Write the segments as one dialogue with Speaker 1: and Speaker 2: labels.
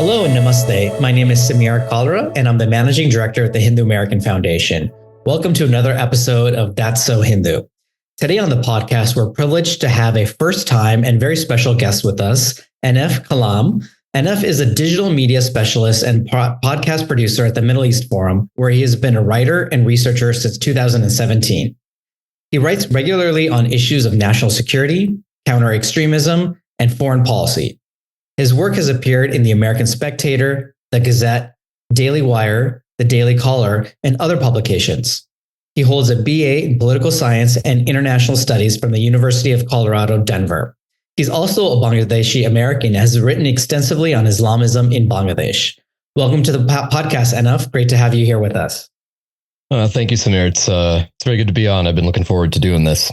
Speaker 1: Hello and namaste. My name is Samir Kalra, and I'm the managing director at the Hindu American Foundation. Welcome to another episode of That's So Hindu. Today on the podcast, we're privileged to have a first-time and very special guest with us, Ahnaf Kalam. Ahnaf is a digital media specialist and podcast producer at the Middle East Forum, where he has been a writer and researcher since 2017. He writes regularly on issues of national security, counter-extremism, and foreign policy. His work has appeared in the American Spectator, the Gazette, Daily Wire, the Daily Caller, and other publications. He holds a BA in Political Science and International Studies from the University of Colorado, Denver. He's also a Bangladeshi American and has written extensively on Islamism in Bangladesh. Welcome to the podcast, Ahnaf. Great to have you here with us.
Speaker 2: Thank you, Samir. It's very good to be on. I've been looking forward to doing this.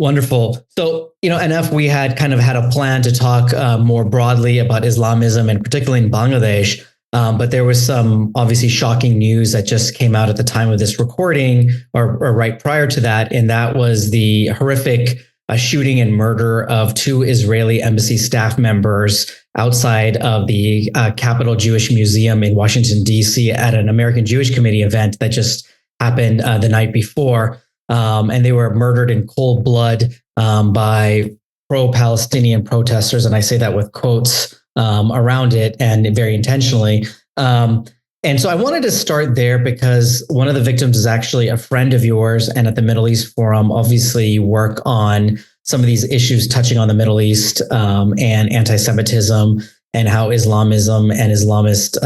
Speaker 1: Wonderful. So, Ahnaf, we had kind of had a plan to talk more broadly about Islamism and particularly in Bangladesh. But there was some obviously shocking news that just came out at the time of this recording or right prior to that. And that was the horrific shooting and murder of two Israeli embassy staff members outside of the Capitol Jewish Museum in Washington, D.C. at an American Jewish Committee event that just happened the night before. And they were murdered in cold blood by pro-Palestinian protesters. And I say that with quotes around it and very intentionally. And so I wanted to start there because one of the victims is actually a friend of yours. And at the Middle East Forum, obviously you work on some of these issues touching on the Middle East and anti-Semitism and how Islamism and Islamist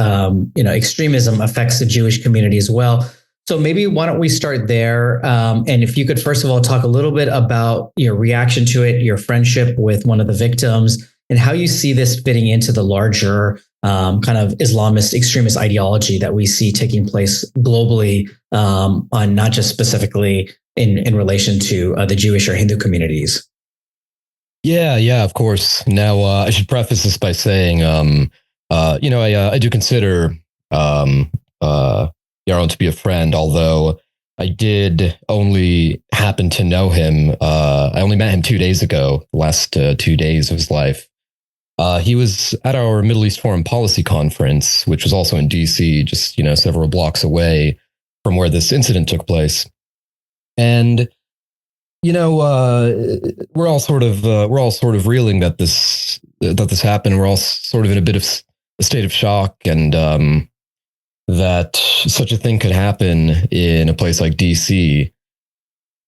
Speaker 1: extremism affects the Jewish community as well. So maybe why don't we start there? And if you could, first of all, talk a little bit about your reaction to it, your friendship with one of the victims, and how you see this fitting into the larger kind of Islamist extremist ideology that we see taking place globally, on not just specifically in relation to the Jewish or Hindu communities.
Speaker 2: Yeah, of course. Now, I should preface this by saying, I do consider Yaron to be a friend, although I did only happen to know him. I only met him 2 days ago, the last 2 days of his life. He was at our Middle East Forum Policy Conference, which was also in DC, just, several blocks away from where this incident took place. And, we're all sort of reeling that this happened. We're all sort of in a bit of a state of shock, and that such a thing could happen in a place like DC.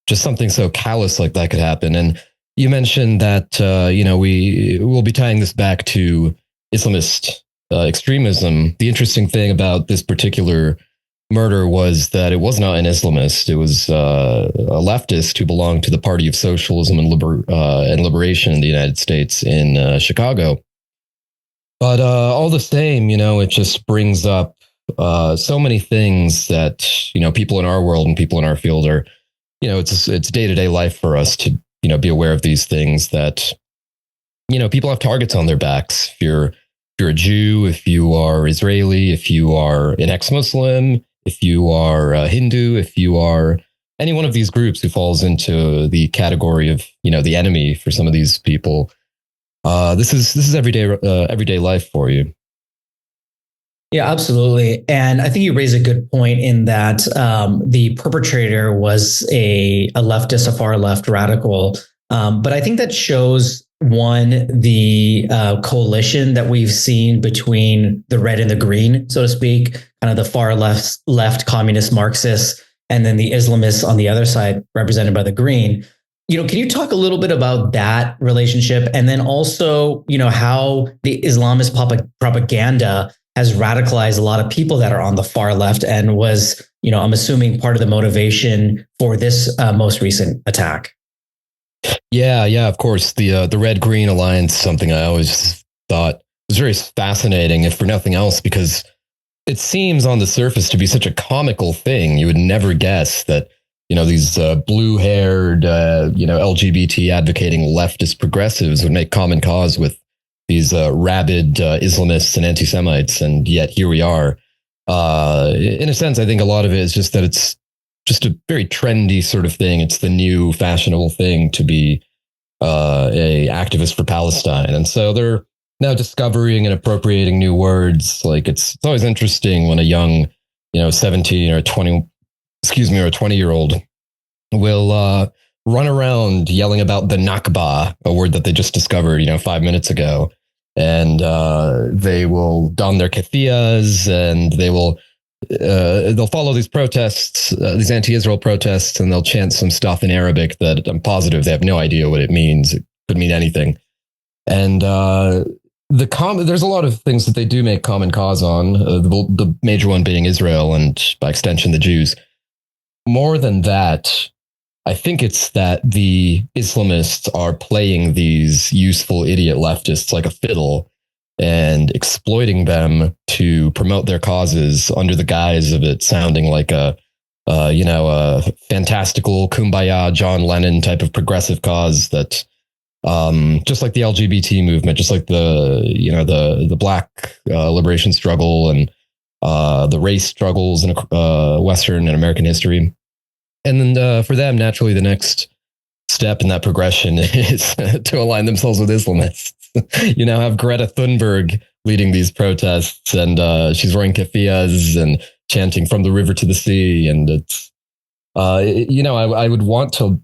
Speaker 2: Just something so callous like that could happen. And you mentioned that, we will be tying this back to Islamist extremism. The interesting thing about this particular murder was that it was not an Islamist. It was a leftist who belonged to the Party of Socialism and Liberation in the United States in Chicago. But all the same, it just brings up so many things that, people in our world and people in our field are, it's day-to-day life for us to, be aware of these things that, people have targets on their backs. If you're a Jew, if you are Israeli, if you are an ex-Muslim, if you are a Hindu, if you are any one of these groups who falls into the category of, the enemy for some of these people, this is everyday life for you.
Speaker 1: Yeah, absolutely. And I think you raise a good point in that the perpetrator was a leftist, a far left radical. But I think that shows, one, the coalition that we've seen between the red and the green, so to speak, kind of the far left communist Marxists, and then the Islamists on the other side, represented by the green. Can you talk a little bit about that relationship? And then also, how the Islamist propaganda has radicalized a lot of people that are on the far left and was, I'm assuming, part of the motivation for this most recent attack.
Speaker 2: Yeah, of course. The Red-Green Alliance, something I always thought was very fascinating, if for nothing else, because it seems on the surface to be such a comical thing. You would never guess that, these blue-haired, LGBT advocating leftist progressives would make common cause with these rabid Islamists and anti-Semites. And yet here we are. In a sense, I think a lot of it is just that it's just a very trendy sort of thing. It's the new fashionable thing to be a activist for Palestine. And so they're now discovering and appropriating new words. Like it's always interesting when a young, 17 or 20, or a 20-year-old will run around yelling about the Nakba, a word that they just discovered, 5 minutes ago. And they will don their keffiyehs, and they'll follow these protests, these anti-Israel protests, and they'll chant some stuff in Arabic that I'm positive they have no idea what it means. It could mean anything. And there's a lot of things that they do make common cause on, the major one being Israel and by extension the Jews. More than that, I think it's that the Islamists are playing these useful idiot leftists like a fiddle and exploiting them to promote their causes under the guise of it sounding like a fantastical kumbaya John Lennon type of progressive cause that, just like the LGBT movement, just like the Black liberation struggle and the race struggles in Western and American history. And then for them, naturally, the next step in that progression is to align themselves with Islamists. Have Greta Thunberg leading these protests, and she's wearing keffiyehs and chanting "From the river to the sea." And it's, I would want to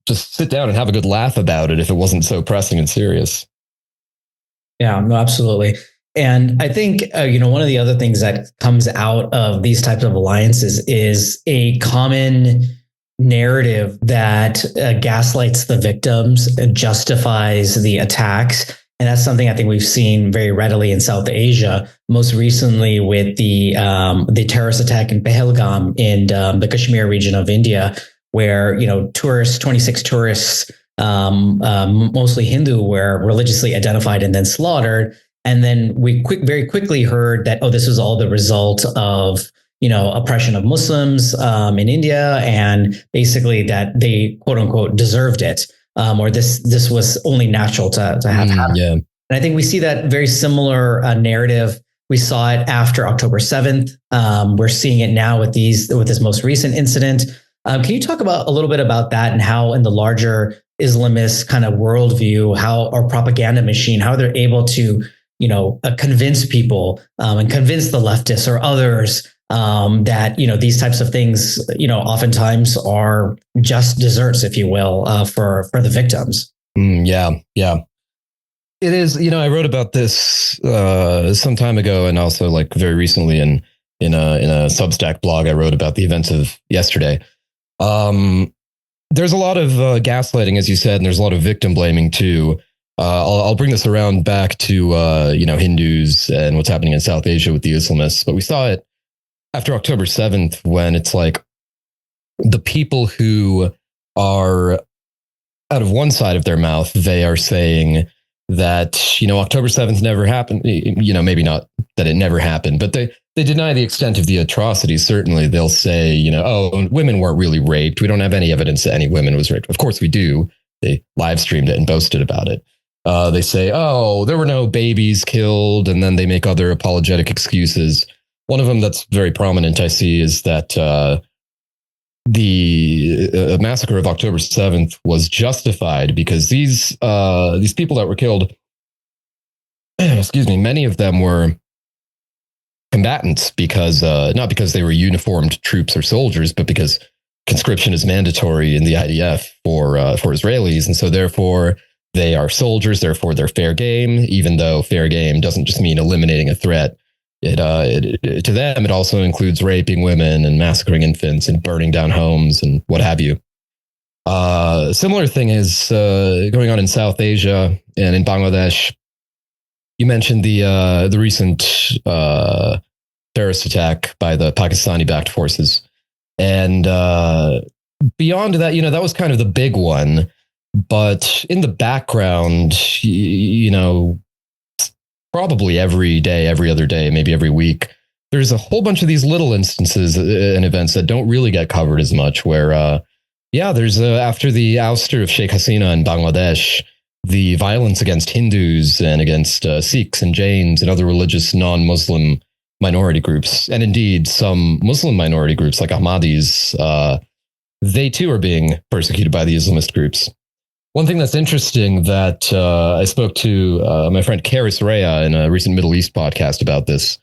Speaker 2: just sit down and have a good laugh about it if it wasn't so pressing and serious.
Speaker 1: Yeah, no, absolutely. And I think, one of the other things that comes out of these types of alliances is a common narrative that gaslights the victims, justifies the attacks. And that's something I think we've seen very readily in South Asia, most recently with the terrorist attack in Pahalgam in the Kashmir region of India, where 26 tourists, mostly Hindu, were religiously identified and then slaughtered. And then we very quickly heard that, this was all the result of oppression of Muslims in India, and basically that they quote unquote deserved it, or this was only natural to have happened.
Speaker 2: Yeah.
Speaker 1: And I think we see that very similar narrative. We saw it after October 7th. We're seeing it now with this most recent incident. Can you talk about a little bit about that and how in the larger Islamist kind of worldview, how our propaganda machine, how they're able to convince people and convince the leftists or others that these types of things oftentimes are just desserts, if you will, for the victims.
Speaker 2: Yeah. It is. I wrote about this some time ago, and also like very recently in a Substack blog, I wrote about the events of yesterday. There's a lot of gaslighting, as you said, and there's a lot of victim blaming too. I'll bring this around back to Hindus and what's happening in South Asia with the Islamists, but we saw it after October 7th, when it's like the people who are out of one side of their mouth, they are saying that, October 7th never happened. Maybe not that it never happened, but they deny the extent of the atrocities. Certainly they'll say, women weren't really raped. We don't have any evidence that any women was raped. Of course we do. They live streamed it and boasted about it. They say, there were no babies killed. And then they make other apologetic excuses. One of them that's very prominent, I see, is that the massacre of October 7th was justified because these people that were killed, many of them were combatants because not because they were uniformed troops or soldiers, but because conscription is mandatory in the IDF for Israelis, and so therefore they are soldiers. Therefore, they're fair game. Even though fair game doesn't just mean eliminating a threat. To them, it also includes raping women and massacring infants and burning down homes and what have you. Similar thing is going on in South Asia and in Bangladesh. You mentioned the recent terrorist attack by the Pakistani-backed forces, and beyond that, that was kind of the big one. But in the background, probably every day, every other day, maybe every week, there's a whole bunch of these little instances and events that don't really get covered as much, where, there's after the ouster of Sheikh Hasina in Bangladesh, the violence against Hindus and against Sikhs and Jains and other religious non-Muslim minority groups, and indeed some Muslim minority groups like Ahmadis, they too are being persecuted by the Islamist groups. One thing that's interesting that I spoke to my friend Karis Rea in a recent Middle East podcast about this.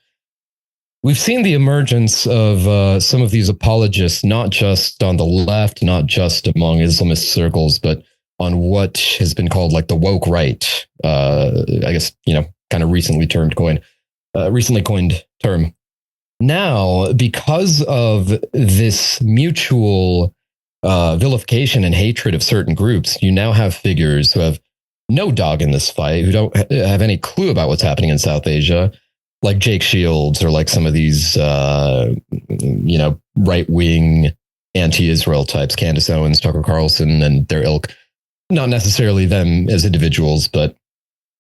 Speaker 2: We've seen the emergence of some of these apologists, not just on the left, not just among Islamist circles, but on what has been called like the woke right. I guess, kind of recently coined term. Now, because of this mutual vilification and hatred of certain groups, you now have figures who have no dog in this fight, who don't have any clue about what's happening in South Asia, like Jake Shields or like some of these, right-wing anti-Israel types, Candace Owens, Tucker Carlson, and their ilk. Not necessarily them as individuals, but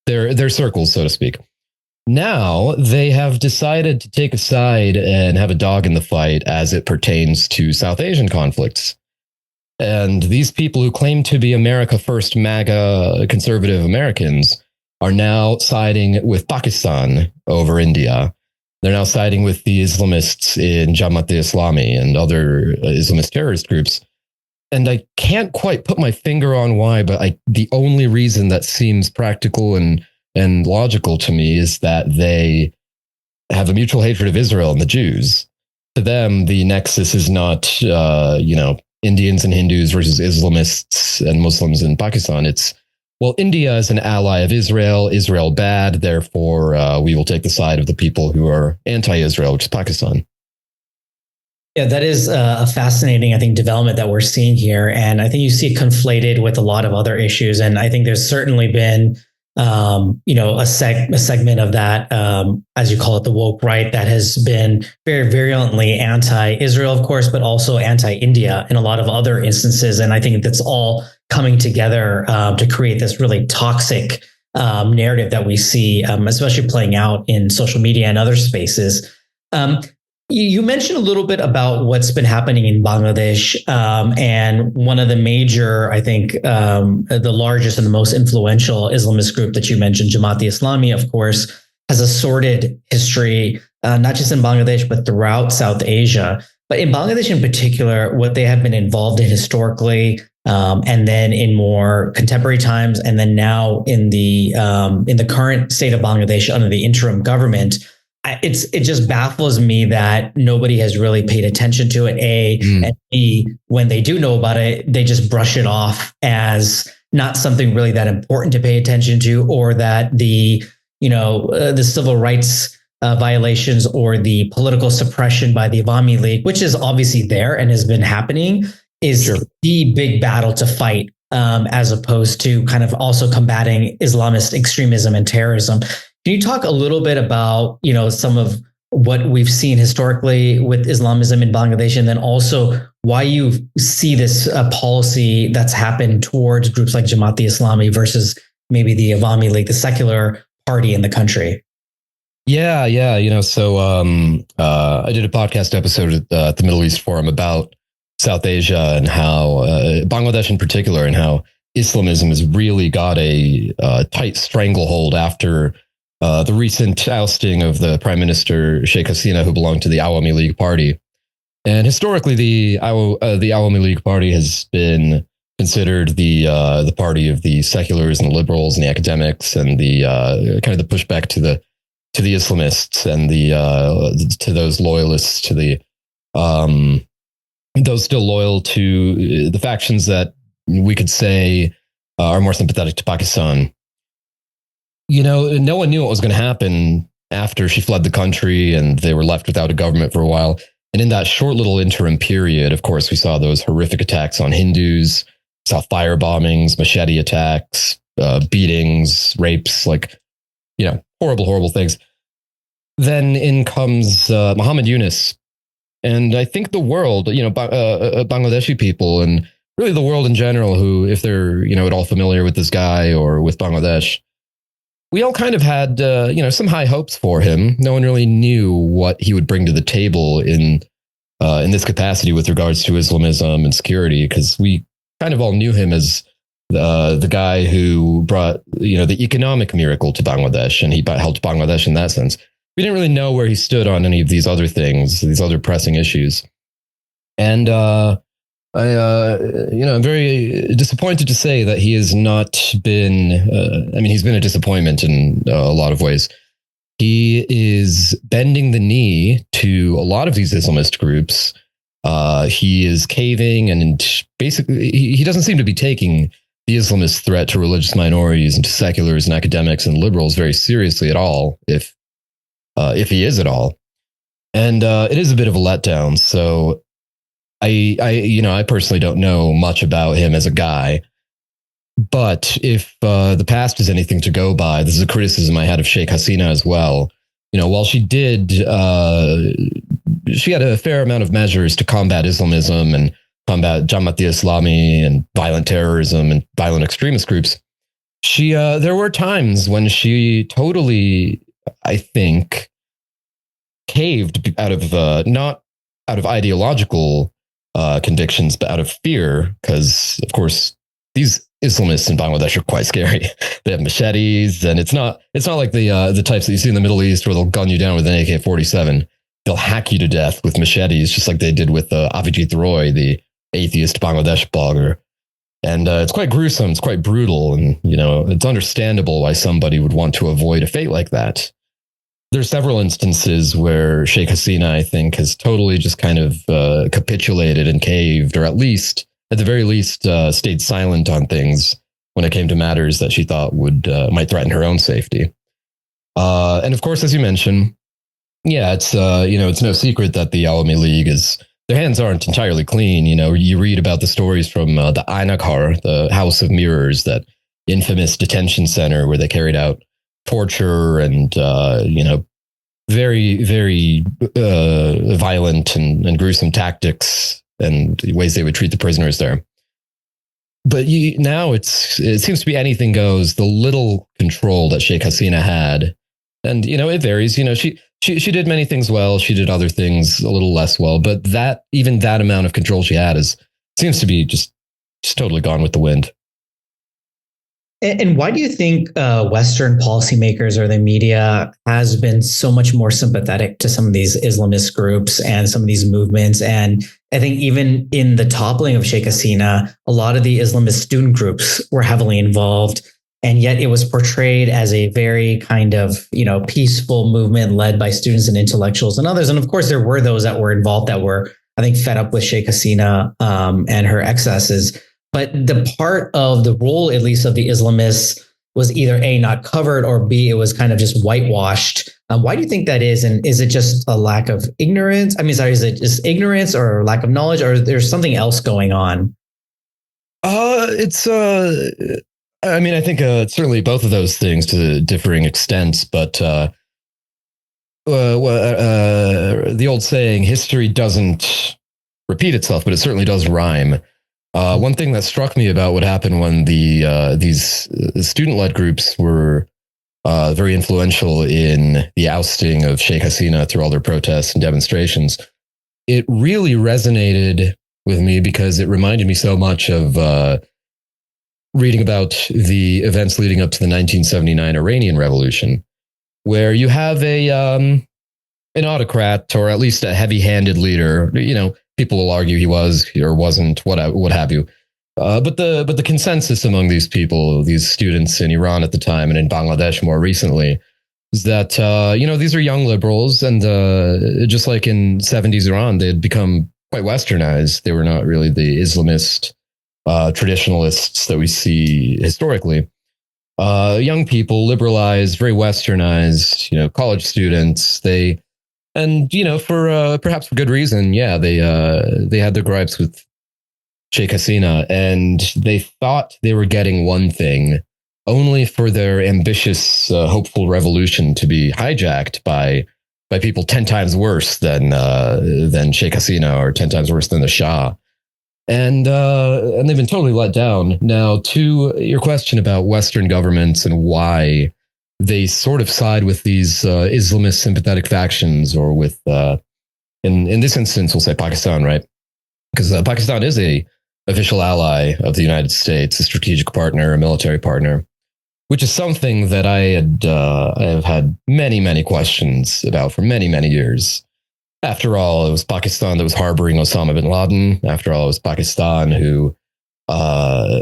Speaker 2: their circles, so to speak. Now they have decided to take a side and have a dog in the fight as it pertains to South Asian conflicts. And these people who claim to be America First MAGA conservative Americans are now siding with Pakistan over India. They're now siding with the Islamists in Jamaat-e-Islami and other Islamist terrorist groups. And I can't quite put my finger on why, but the only reason that seems practical and logical to me is that they have a mutual hatred of Israel and the Jews. To them, the nexus is not, Indians and Hindus versus Islamists and Muslims in Pakistan. It's, well, India is an ally of Israel, Israel bad, therefore we will take the side of the people who are anti-Israel, which is Pakistan.
Speaker 1: Yeah, that is a fascinating, I think, development that we're seeing here. And I think you see it conflated with a lot of other issues. And I think there's certainly been a segment of that, as you call it, the woke right, that has been very virulently anti-Israel, of course, but also anti-India in a lot of other instances. And I think that's all coming together to create this really toxic narrative that we see, especially playing out in social media and other spaces. You mentioned a little bit about what's been happening in Bangladesh, and one of the major, I think, the largest and the most influential Islamist group that you mentioned, Jamaat-e-Islami, of course, has a sordid history, not just in Bangladesh, but throughout South Asia. But in Bangladesh in particular, what they have been involved in historically, and then in more contemporary times, and then now in the current state of Bangladesh under the interim government, it just baffles me that nobody has really paid attention to it. And B, when they do know about it, they just brush it off as not something really that important to pay attention to, or that the civil rights violations or the political suppression by the Awami League, which is obviously there and has been happening, is the big battle to fight, as opposed to kind of also combating Islamist extremism and terrorism. Can you talk a little bit about, some of what we've seen historically with Islamism in Bangladesh, and then also why you see this policy that's happened towards groups like Jamaat-e-Islami versus maybe the Awami League, the secular party in the country?
Speaker 2: Yeah. So I did a podcast episode at the Middle East Forum about South Asia and how Bangladesh in particular, and how Islamism has really got a tight stranglehold after the recent ousting of the Prime Minister Sheikh Hasina, who belonged to the Awami League Party. And historically, the Awami League Party has been considered the party of the seculars and the liberals and the academics, and the kind of the pushback to the Islamists and to those loyalists to the those still loyal to the factions that we could say are more sympathetic to Pakistan. No one knew what was going to happen after she fled the country and they were left without a government for a while. And in that short little interim period, of course, we saw those horrific attacks on Hindus, saw fire bombings, machete attacks, beatings, rapes, horrible, horrible things. Then in comes Mohammed Yunus. And I think the world, Bangladeshi people, and really the world in general, who, if they're, at all familiar with this guy or with Bangladesh, we all kind of had, some high hopes for him. No one really knew what he would bring to the table in this capacity with regards to Islamism and security, because we kind of all knew him as the guy who brought, the economic miracle to Bangladesh, and he helped Bangladesh in that sense. We didn't really know where he stood on any of these other things, these other pressing issues. And I'm very disappointed to say that he has not been. He's been a disappointment in a lot of ways. He is bending the knee to a lot of these Islamist groups. He is caving, and basically, he doesn't seem to be taking the Islamist threat to religious minorities and to seculars and academics and liberals very seriously at all, if he is at all. And it is a bit of a letdown. So I personally don't know much about him as a guy. But if the past is anything to go by, this is a criticism I had of Sheikh Hasina as well. While she had a fair amount of measures to combat Islamism and combat Jamaat-e-Islami and violent terrorism and violent extremist groups, there were times when she totally, I think, caved out of not out of ideological convictions, but out of fear, because of course these Islamists in Bangladesh are quite scary. They have machetes, and it's not like the types that you see in the Middle East where they'll gun you down with an AK-47. They'll hack you to death with machetes, just like they did with Avijit Roy, the atheist Bangladesh blogger. And it's quite gruesome. It's quite brutal, and it's understandable why somebody would want to avoid a fate like that. There are several instances where Sheikh Hasina, I think, has totally just kind of capitulated and caved, or at the very least, stayed silent on things when it came to matters that she thought might threaten her own safety. And of course, as you mentioned, yeah, it's no secret that the Awami League their hands aren't entirely clean. You read about the stories from the Ahnaf, the House of Mirrors, that infamous detention center where they carried out torture and very, very violent and gruesome tactics and ways they would treat the prisoners there. But now it seems to be anything goes. The little control that Sheikh Hasina had, and it varies. She did many things well. She did other things a little less well. But even that amount of control she had seems to be just totally gone with the wind.
Speaker 1: And why do you think Western policymakers or the media has been so much more sympathetic to some of these Islamist groups and some of these movements? And I think even in the toppling of Sheikh Hasina, a lot of the Islamist student groups were heavily involved. And yet it was portrayed as a very kind of, peaceful movement led by students and intellectuals and others. And of course, there were those that were involved that were, I think, fed up with Sheikh Hasina and her excesses. But the part of the role, at least of the Islamists, was either A, not covered, or B, it was kind of just whitewashed. Why do you think that is? And is it just a lack of ignorance? Is it just ignorance or lack of knowledge, or there's something else going on?
Speaker 2: I think it's certainly both of those things to differing extents, but the old saying, history doesn't repeat itself, but it certainly does rhyme. One thing that struck me about what happened when these student-led groups were very influential in the ousting of Sheikh Hasina through all their protests and demonstrations, it really resonated with me because it reminded me so much of reading about the events leading up to the 1979 Iranian Revolution, where you have an autocrat, or at least a heavy-handed leader. People will argue he was or wasn't, what have you. But the consensus among these people, these students in Iran at the time and in Bangladesh more recently, is that these are young liberals, and just like in 70s Iran, they had become quite westernized. They were not really the Islamist traditionalists that we see historically. Young people, liberalized, very westernized, college students. For perhaps for good reason, they had their gripes with Sheikh Hasina, and they thought they were getting one thing, only for their ambitious, hopeful revolution to be hijacked by people 10 times worse than Sheikh Hasina, or 10 times worse than the Shah. And they've been totally let down. Now, to your question about Western governments and why they sort of side with these Islamist sympathetic factions, or with, in this instance, we'll say Pakistan, right? Because Pakistan is a official ally of the United States, a strategic partner, a military partner, which is something that I have had many, many questions about for many, many years. After all, it was Pakistan that was harboring Osama bin Laden. After all, it was Pakistan who uh,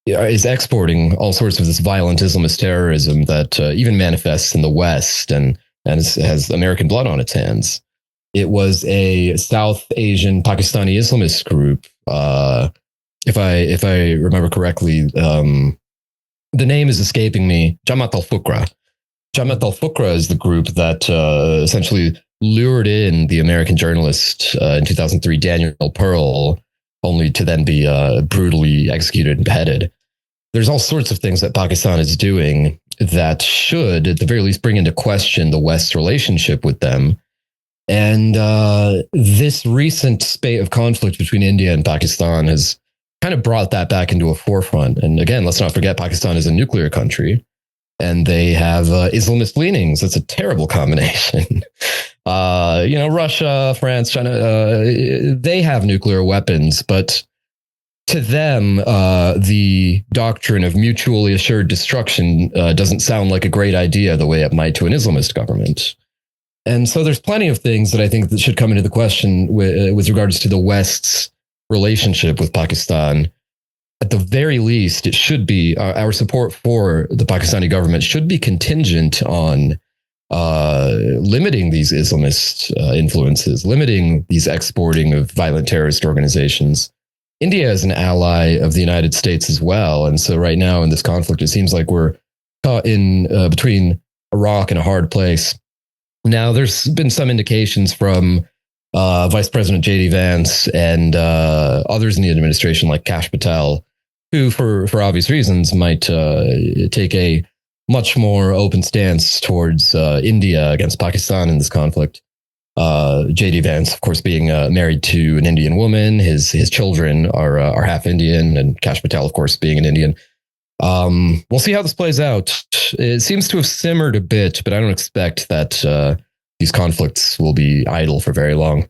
Speaker 2: is exporting all sorts of this violent Islamist terrorism that even manifests in the West and has American blood on its hands. It was a South Asian Pakistani Islamist group. If I remember correctly, the name is escaping me. Jamaat al-Fuqra. Jamaat al-Fuqra is the group that essentially lured in the American journalist in 2003, Daniel Pearl, only to then be brutally executed and beheaded. There's all sorts of things that Pakistan is doing that should, at the very least, bring into question the West's relationship with them. And this recent spate of conflict between India and Pakistan has kind of brought that back into a forefront. And again, let's not forget Pakistan is a nuclear country and they have Islamist leanings. That's a terrible combination. Russia, France, China, they have nuclear weapons, but to them, the doctrine of mutually assured destruction doesn't sound like a great idea the way it might to an Islamist government. And so there's plenty of things that I think that should come into the question with regards to the West's relationship with Pakistan. At the very least, it should be our support for the Pakistani government should be contingent on limiting these Islamist influences, limiting these exporting of violent terrorist organizations. India is an ally of the United States as well. And so right now in this conflict, it seems like we're caught in between a rock and a hard place. Now, there's been some indications from Vice President J.D. Vance and others in the administration like Kash Patel, who for obvious reasons might take a much more open stance towards India against Pakistan in this conflict. J.D. Vance, of course, being married to an Indian woman. His children are half Indian, and Kash Patel, of course, being an Indian. We'll see how this plays out. It seems to have simmered a bit, but I don't expect that these conflicts will be idle for very long.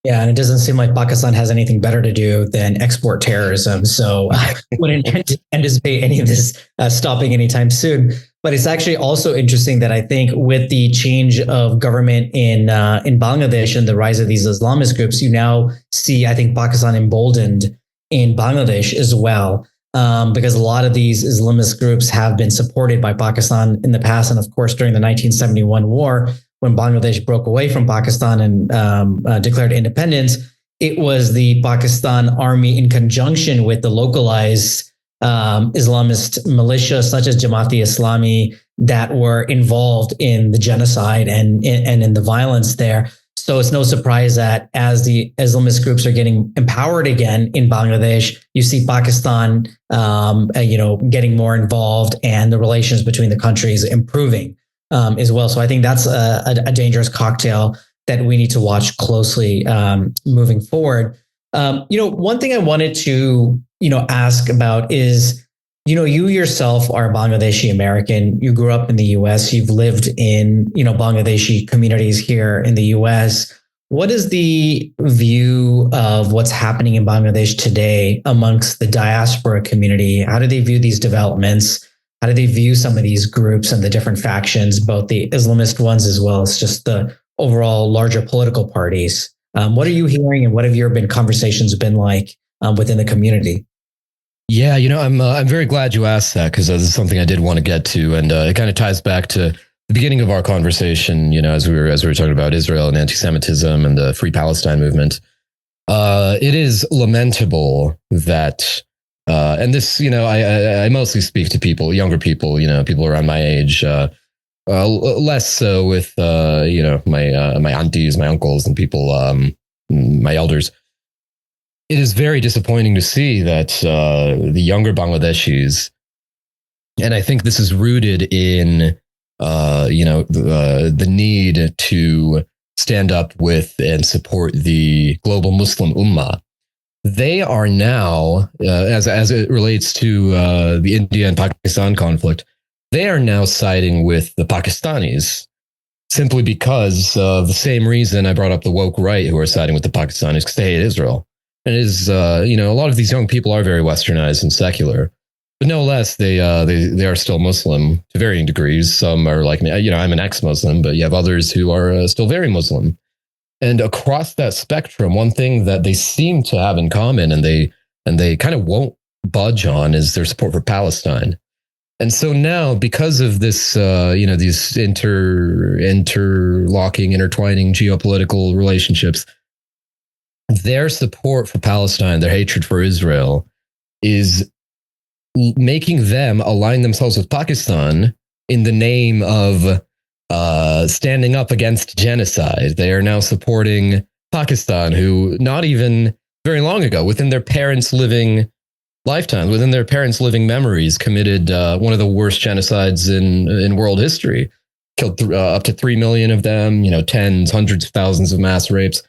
Speaker 1: Yeah, and it doesn't seem like Pakistan has anything better to do than export terrorism. So I wouldn't anticipate any of this stopping anytime soon. But it's actually also interesting that I think with the change of government in Bangladesh and the rise of these Islamist groups, you now see, I think, Pakistan emboldened in Bangladesh as well. Because a lot of these Islamist groups have been supported by Pakistan in the past. And of course, during the 1971 war, when Bangladesh broke away from Pakistan and declared independence, it was the Pakistan army in conjunction with the localized Islamist militia, such as Jamaat-e-Islami, that were involved in the genocide and in the violence there. So it's no surprise that as the Islamist groups are getting empowered again in Bangladesh, you see Pakistan, getting more involved and the relations between the countries improving as well. So I think that's a dangerous cocktail that we need to watch closely moving forward. One thing I wanted to, ask about is, you yourself are a Bangladeshi American. You grew up in the US. You've lived in, Bangladeshi communities here in the US. What is the view of what's happening in Bangladesh today amongst the diaspora community? How do they view these developments? How do they view some of these groups and the different factions, both the Islamist ones as well as just the overall larger political parties? What are you hearing and what have your conversations been like within the community?
Speaker 2: Yeah, I'm very glad you asked that because this is something I did want to get to, and it kind of ties back to the beginning of our conversation. As we were talking about Israel and anti-Semitism and the Free Palestine movement. It is lamentable that, and this, I mostly speak to people, younger people, people around my age, less so with my aunties, my uncles, and people, my elders. It is very disappointing to see that the younger Bangladeshis, and I think this is rooted in the need to stand up with and support the global Muslim Ummah. They are now, as it relates to the India and Pakistan conflict, they are now siding with the Pakistanis simply because of the same reason I brought up the woke right who are siding with the Pakistanis because they hate Israel. And it is, a lot of these young people are very westernized and secular. but no less, they are still Muslim to varying degrees. Some are like me, I'm an ex-Muslim, but you have others who are still very Muslim. And across that spectrum, one thing that they seem to have in common, and they kind of won't budge on, is their support for Palestine. And so now, because of this, these interlocking, intertwining geopolitical relationships, their support for Palestine, their hatred for Israel, is making them align themselves with Pakistan in the name of standing up against genocide. They are now supporting Pakistan, who not even very long ago, within their parents' living lifetime, within their parents' living memories, committed one of the worst genocides in world history. Killed up to 3 million of them, tens, hundreds of thousands of mass rapes,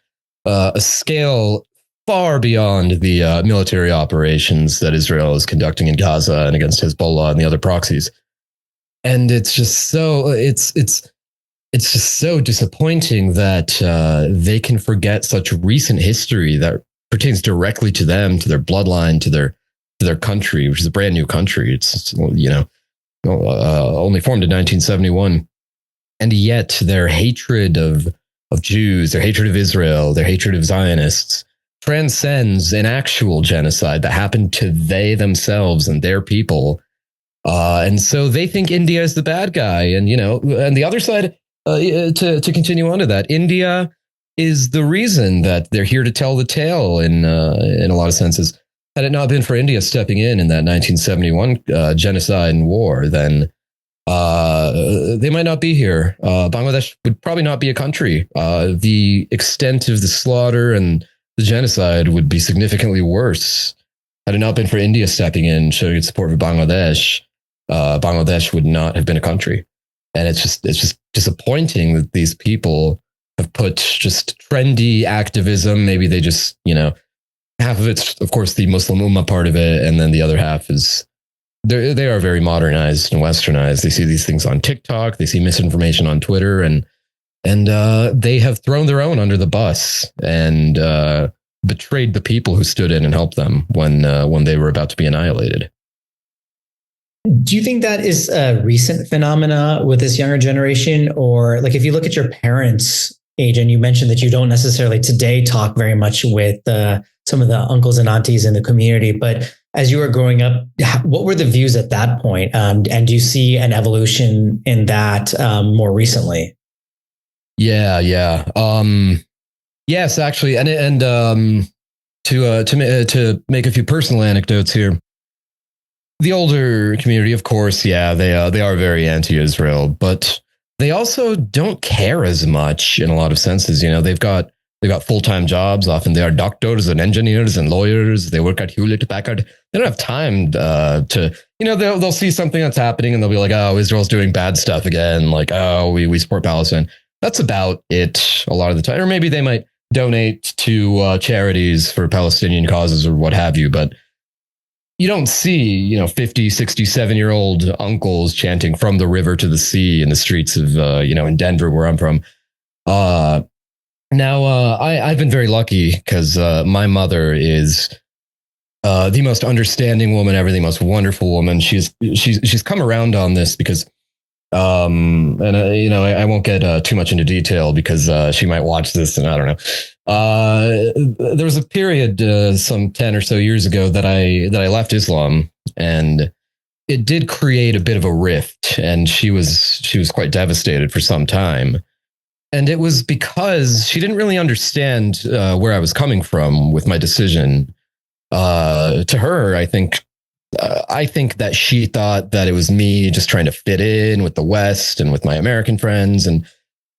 Speaker 2: a scale far beyond the military operations that Israel is conducting in Gaza and against Hezbollah and the other proxies. And it's just so it's just so disappointing that they can forget such recent history that pertains directly to them, to their bloodline, to their country, which is a brand new country. It's only formed in 1971, and yet their hatred of Jews, their hatred of Israel, their hatred of Zionists transcends an actual genocide that happened to they themselves and their people. And so they think India is the bad guy, and and the other side. To continue on to that, India is the reason that they're here to tell the tale in a lot of senses. Had it not been for India stepping in that 1971 genocide and war, then they might not be here. Bangladesh would probably not be a country. The extent of the slaughter and the genocide would be significantly worse. Had it not been for India stepping in, showing its support for Bangladesh, Bangladesh would not have been a country. And it's just disappointing that these people have put just trendy activism. Maybe they just, half of it's, of course, the Muslim Ummah part of it. And then the other half is they are very modernized and westernized. They see these things on TikTok. They see misinformation on Twitter, and they have thrown their own under the bus and betrayed the people who stood in and helped them when they were about to be annihilated.
Speaker 1: Do you think that is a recent phenomena with this younger generation? Or like, if you look at your parents' age, and you mentioned that you don't necessarily today talk very much with some of the uncles and aunties in the community, but as you were growing up, what were the views at that point? And do you see an evolution in that more recently?
Speaker 2: Yeah. Yes, actually. And to make a few personal anecdotes here. The older community, of course, they are very anti-Israel, but they also don't care as much in a lot of senses. They've got full-time jobs. Often they are doctors and engineers and lawyers. They work at Hewlett Packard. They don't have time to they'll see something that's happening and they'll be like, oh, Israel's doing bad stuff again. Like, oh, we support Palestine. That's about it a lot of the time. Or maybe they might donate to charities for Palestinian causes or what have you, but you don't see, 50, 60, 7-year-old uncles chanting from the river to the sea in the streets of, in Denver, where I'm from. I've been very lucky because my mother is the most understanding woman ever, the most wonderful woman. She's come around on this because, I won't get too much into detail because she might watch this and I don't know. There was a period some 10 or so years ago that I left Islam, and it did create a bit of a rift, and she was quite devastated for some time. And it was because she didn't really understand where I was coming from with my decision. To her, I think that she thought that it was me just trying to fit in with the West and with my American friends. And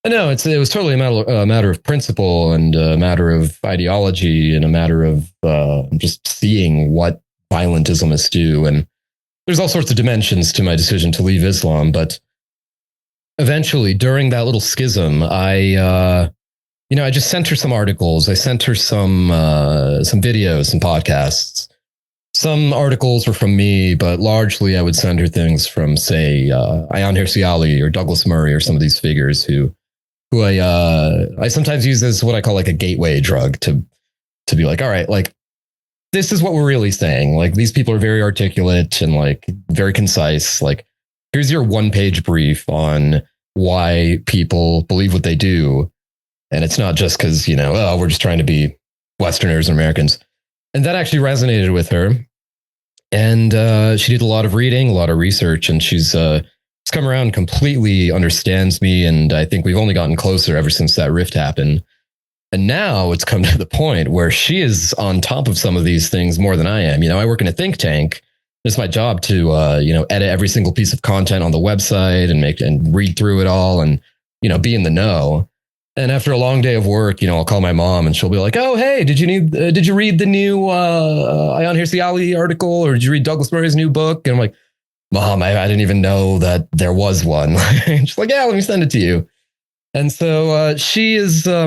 Speaker 2: no, it was totally a matter of principle and a matter of ideology and a matter of just seeing what violent Islamists do. And there's all sorts of dimensions to my decision to leave Islam. But eventually, during that little schism, I just sent her some articles. I sent her some videos, some podcasts. Some articles were from me, but largely I would send her things from, say, Ayaan Hirsi Ali or Douglas Murray or some of these figures who I sometimes use as what I call like a gateway drug to be like, all right, like this is what we're really saying. Like, these people are very articulate and like very concise. Like, here's your 1-page brief on why people believe what they do. And it's not just because, oh, we're just trying to be Westerners and Americans. And that actually resonated with her. And she did a lot of reading, a lot of research, and she's come around, completely understands me. And I think we've only gotten closer ever since that rift happened. And now it's come to the point where she is on top of some of these things more than I am. I work in a think tank. It's my job to, edit every single piece of content on the website and read through it all and, be in the know. And after a long day of work, I'll call my mom and she'll be like, "Oh, hey, did you read the new Ayaan Hirsi Ali article, or did you read Douglas Murray's new book?" And I'm like, "Mom, I didn't even know that there was one." She's like, "Yeah, let me send it to you." And so she is, I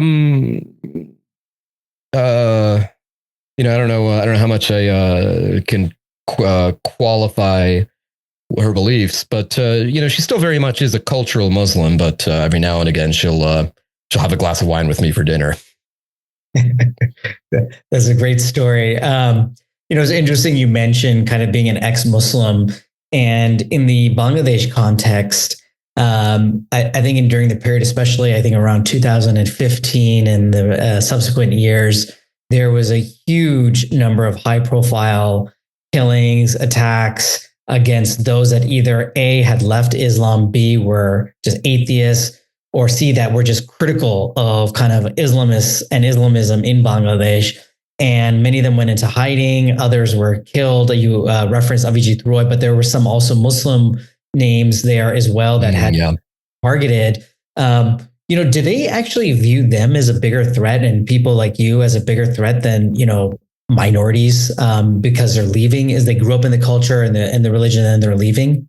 Speaker 2: don't know how much I can qualify her beliefs, but she still very much is a cultural Muslim. But every now and again, she'll have a glass of wine with me for dinner.
Speaker 1: That's a great story. It's interesting you mentioned kind of being an ex-Muslim, and in the Bangladesh context, I think during the period, especially I think around 2015 and the subsequent years, there was a huge number of high-profile killings, attacks against those that either A, had left Islam, B, were just atheists, or C, that were just critical of kind of Islamists and Islamism in Bangladesh. And many of them went into hiding. Others were killed. You referenced Avijit Roy, but there were some also Muslim names there as well that had targeted. Do they actually view them as a bigger threat and people like you as a bigger threat than, minorities because they're leaving, as they grew up in the culture and the religion and they're leaving?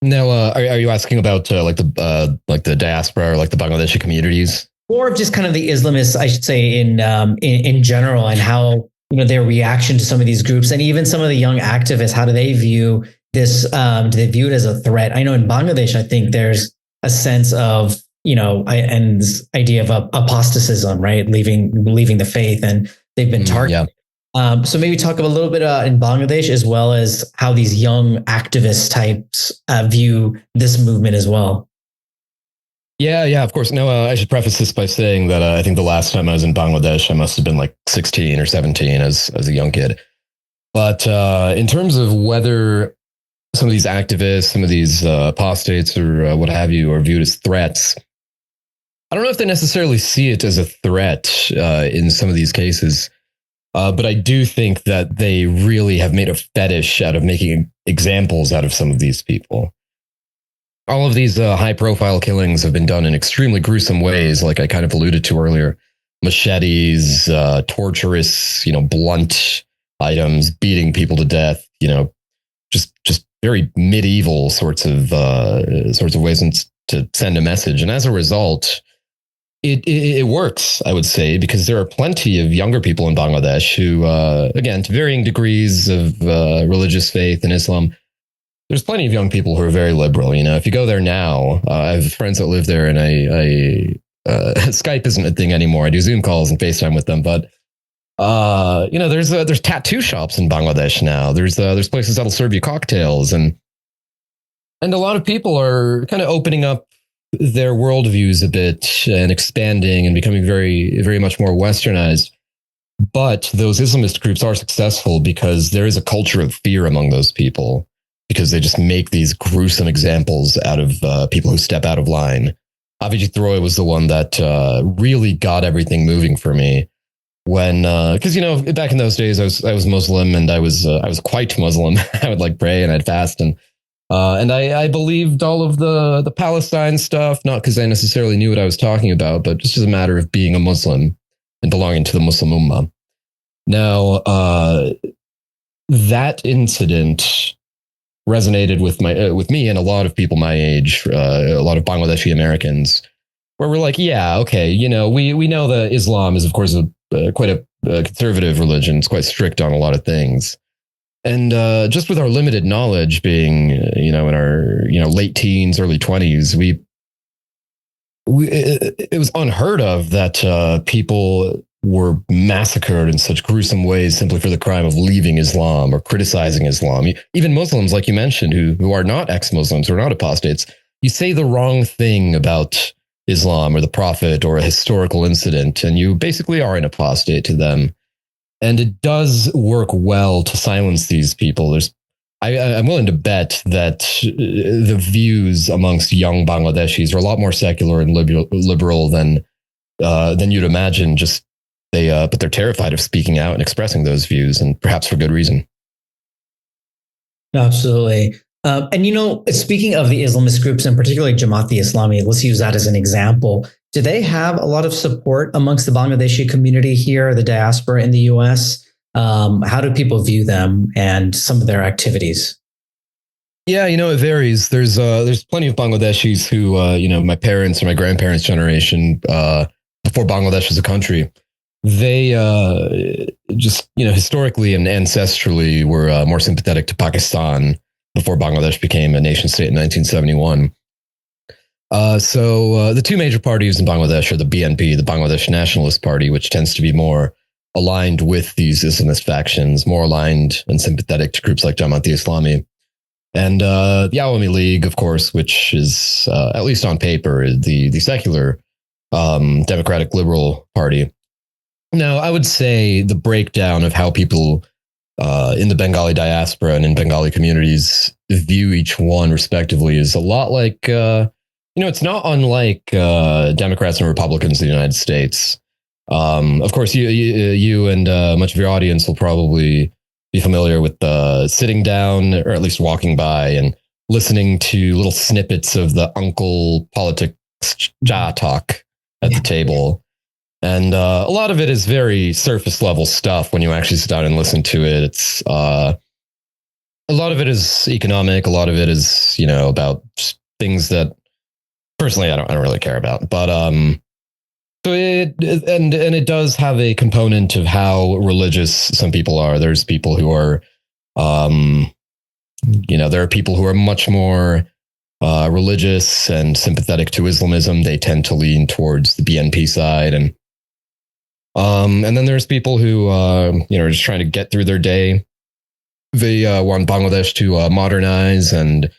Speaker 2: No, are you asking about like the diaspora or like the Bangladeshi communities?
Speaker 1: Or just kind of the Islamists, I should say, in general, and how their reaction to some of these groups, and even some of the young activists. How do they view this? Do they view it as a threat? I know in Bangladesh, I think there's a sense of and this idea of apostatism, right, leaving the faith, and they've been targeted. So maybe talk a little bit in Bangladesh, as well as how these young activist types view this movement as well.
Speaker 2: Yeah, of course. No, I should preface this by saying that I think the last time I was in Bangladesh, I must have been like 16 or 17 as a young kid. But in terms of whether some of these activists, some of these apostates or what have you are viewed as threats, I don't know if they necessarily see it as a threat in some of these cases. But I do think that they really have made a fetish out of making examples out of some of these people. All of these high-profile killings have been done in extremely gruesome ways, like I kind of alluded to earlier. Machetes, torturous, blunt items, beating people to death. Just very medieval sorts of ways to send a message. And as a result, it works, I would say, because there are plenty of younger people in Bangladesh who, again, to varying degrees of religious faith in Islam, there's plenty of young people who are very liberal. If you go there now, I have friends that live there, and I Skype isn't a thing anymore. I do Zoom calls and FaceTime with them, but there's tattoo shops in Bangladesh now. There's places that'll serve you cocktails, and a lot of people are kind of opening up their worldviews a bit and expanding and becoming very, very much more westernized. But those Islamist groups are successful because there is a culture of fear among those people, because they just make these gruesome examples out of people who step out of line. Avijit Roy was the one that really got everything moving for me when, because back in those days I was Muslim, and I was quite Muslim. I would like pray and I'd fast, and I believed all of the Palestine stuff, not because I necessarily knew what I was talking about, but just as a matter of being a Muslim and belonging to the Muslim Ummah. Now, that incident resonated with me and a lot of people my age, a lot of Bangladeshi Americans, where we're like, yeah, okay, we know that Islam is, of course, quite a conservative religion. It's quite strict on a lot of things. And just with our limited knowledge, being in our late teens, early 20s, it was unheard of that people were massacred in such gruesome ways simply for the crime of leaving Islam or criticizing Islam. Even Muslims, like you mentioned, who are not ex-Muslims, who are not apostates, you say the wrong thing about Islam or the Prophet or a historical incident, and you basically are an apostate to them. And it does work well to silence these people. I'm willing to bet that the views amongst young Bangladeshis are a lot more secular and liberal than you'd imagine. But they're terrified of speaking out and expressing those views, and perhaps for good reason.
Speaker 1: Absolutely. And speaking of the Islamist groups, and particularly Jamaat-e-Islami, let's use that as an example. Do they have a lot of support amongst the Bangladeshi community here, the diaspora in the U.S.? How do people view them and some of their activities?
Speaker 2: Yeah, it varies. There's plenty of Bangladeshis who, my parents or my grandparents' generation, before Bangladesh was a country, they historically and ancestrally were more sympathetic to Pakistan before Bangladesh became a nation state in 1971. So the two major parties in Bangladesh are the BNP, the Bangladesh Nationalist Party, which tends to be more aligned with these Islamist factions, more aligned and sympathetic to groups like Jamaat-e-Islami, and the Awami League, of course, which is, at least on paper, the secular Democratic Liberal Party. Now, I would say the breakdown of how people in the Bengali diaspora and in Bengali communities view each one respectively is a lot like, it's not unlike Democrats and Republicans in the United States. Of course, you and much of your audience will probably be familiar with sitting down, or at least walking by, and listening to little snippets of the uncle politics talk at the table. And a lot of it is very surface level stuff when you actually sit down and listen to it. It's a lot of it is economic. A lot of it is, about things that personally I don't really care about. But so it does have a component of how religious some people are. There's people who are, there are people who are much more religious and sympathetic to Islamism. They tend to lean towards the BNP side, and then there's people who are just trying to get through their day. They want Bangladesh to modernize and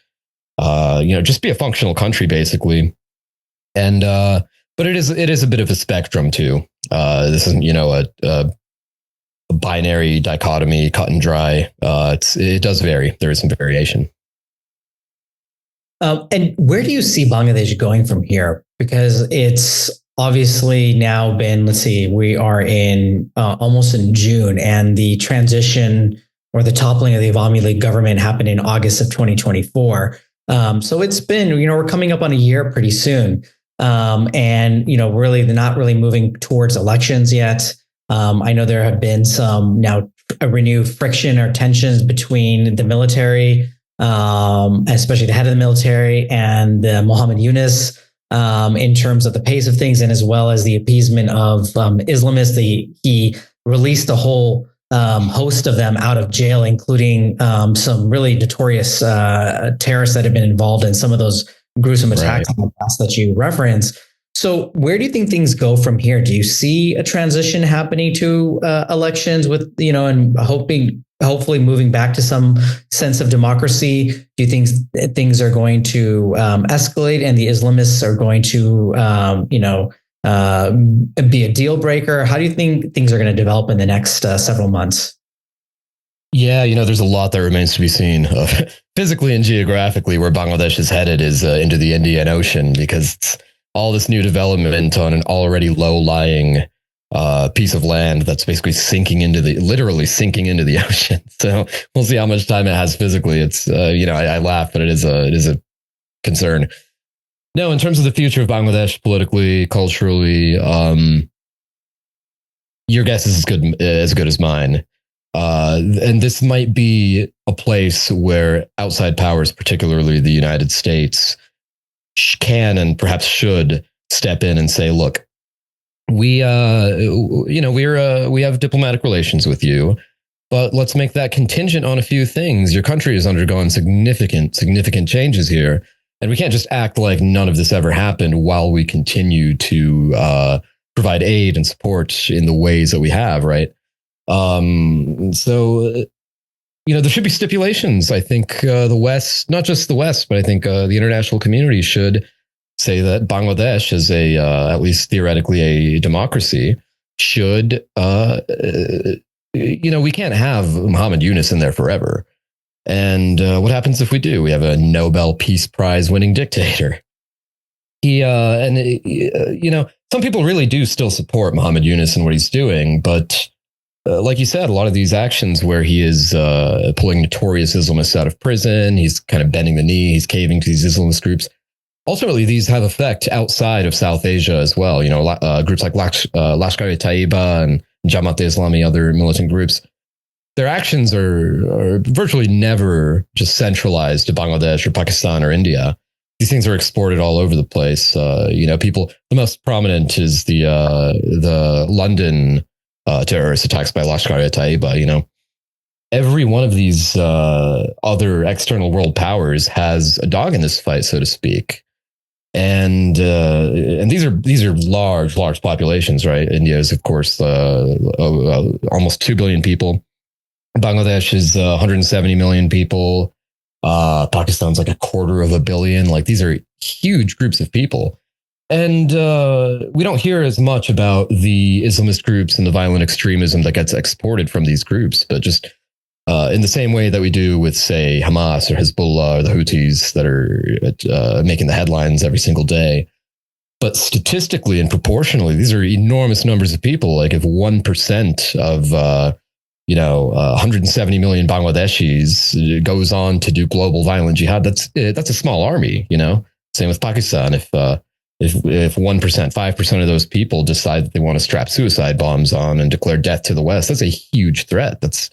Speaker 2: just be a functional country, basically. And but it is a bit of a spectrum too. This isn't a binary dichotomy, cut and dry. It does vary. There is some variation.
Speaker 1: And where do you see Bangladesh going from here? Because it's obviously now been, we are in almost in June, and the transition or the toppling of the Awami League government happened in August of 2024. So it's been, we're coming up on a year pretty soon. And really, they're not really moving towards elections yet. I know there have been some now renewed friction or tensions between the military, especially the head of the military, and Mohammed Yunus, in terms of the pace of things, and as well as the appeasement of Islamists. He released a whole host of them out of jail, including some really notorious terrorists that have been involved in some of those gruesome attacks in the past that you referenced. So where do you think things go from here? Do you see a transition happening to elections with, and hopefully moving back to some sense of democracy? Do you think things are going to escalate and the Islamists are going to, be a deal breaker? How do you think things are going to develop in the next several months?
Speaker 2: Yeah, there's a lot that remains to be seen. Physically and geographically, where Bangladesh is headed is into the Indian Ocean, because it's all this new development on an already low-lying piece of land that's basically literally sinking into the ocean. So we'll see how much time it has physically. It's I laugh, but it is a concern. No, in terms of the future of Bangladesh, politically, culturally, your guess is as good as mine. And this might be a place where outside powers, particularly the United States, can and perhaps should step in and say, look, we have diplomatic relations with you, but let's make that contingent on a few things. Your country has undergone significant changes here, and we can't just act like none of this ever happened while we continue to provide aid and support in the ways that we have, right? So there should be stipulations. I think the West, not just the West, but I think the international community should say that Bangladesh is at least theoretically a democracy, should, we can't have Mohammed Yunus in there forever. And what happens if we do? We have a Nobel Peace Prize winning dictator. Some people really do still support Mohammed Yunus and what he's doing, but like you said, a lot of these actions where he is pulling notorious Islamists out of prison, he's kind of bending the knee, he's caving to these Islamist groups. Ultimately, these have effect outside of South Asia as well. Groups like Lashkar-e-Taiba and Jamaat-e-Islami, other militant groups. Their actions are virtually never just centralized to Bangladesh or Pakistan or India. These things are exported all over the place. The most prominent is the London terrorist attacks by Lashkar-e-Taiba. Every one of these other external world powers has a dog in this fight, so to speak. And these are large populations, right? India is, of course, almost 2 billion people. Bangladesh is 170 million people. Pakistan's like 250 million. Like, these are huge groups of people. And we don't hear as much about the Islamist groups and the violent extremism that gets exported from these groups, but just in the same way that we do with, say, Hamas or Hezbollah or the Houthis that are making the headlines every single day. But statistically and proportionally, these are enormous numbers of people. Like, if 1% of 170 million Bangladeshis goes on to do global violent jihad, that's a small army. Same with Pakistan. If 1%, 5% of those people decide that they want to strap suicide bombs on and declare death to the West, that's a huge threat. That's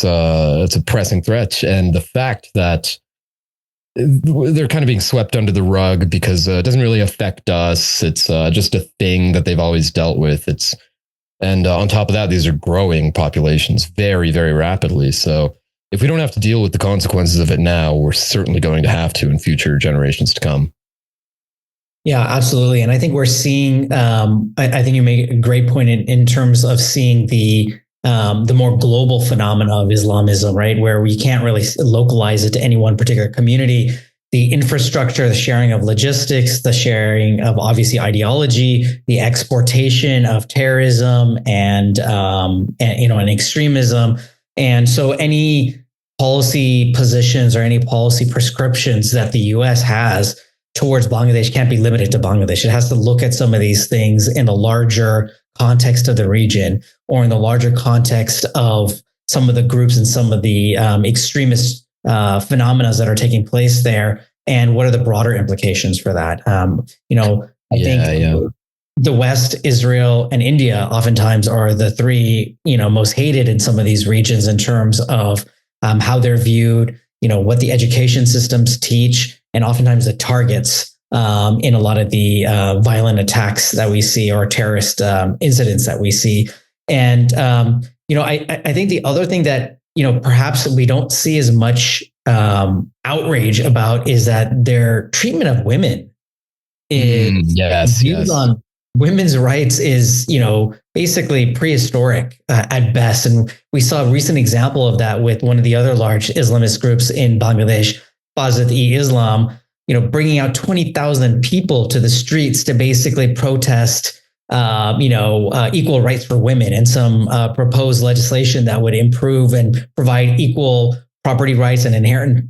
Speaker 2: a pressing threat. And the fact that they're kind of being swept under the rug because it doesn't really affect us. It's just a thing that they've always dealt with. And on top of that, these are growing populations very, very rapidly. So if we don't have to deal with the consequences of it now, we're certainly going to have to in future generations to come.
Speaker 1: Yeah, absolutely. And I think we're seeing, I think you make a great point in terms of seeing the more global phenomena of Islamism, right? Where we can't really localize it to any one particular community. The infrastructure, the sharing of logistics, the sharing of obviously ideology, the exportation of terrorism and extremism. And so any policy positions or any policy prescriptions that the US has towards Bangladesh can't be limited to Bangladesh. It has to look at some of these things in the larger context of the region, or in the larger context of some of the groups and some of the extremist phenomena that are taking place there, and what are the broader implications for that? I think the West, Israel, and India oftentimes are the three most hated in some of these regions in terms of how they're viewed, what the education systems teach, and oftentimes the targets in a lot of the violent attacks that we see, or terrorist incidents that we see. And I think the other thing that perhaps we don't see as much outrage about is that their treatment of women is on women's rights is basically prehistoric at best. And we saw a recent example of that with one of the other large Islamist groups in Bangladesh, Ba'ath-e-Islam, bringing out 20,000 people to the streets to basically protest equal rights for women, and some proposed legislation that would improve and provide equal property rights and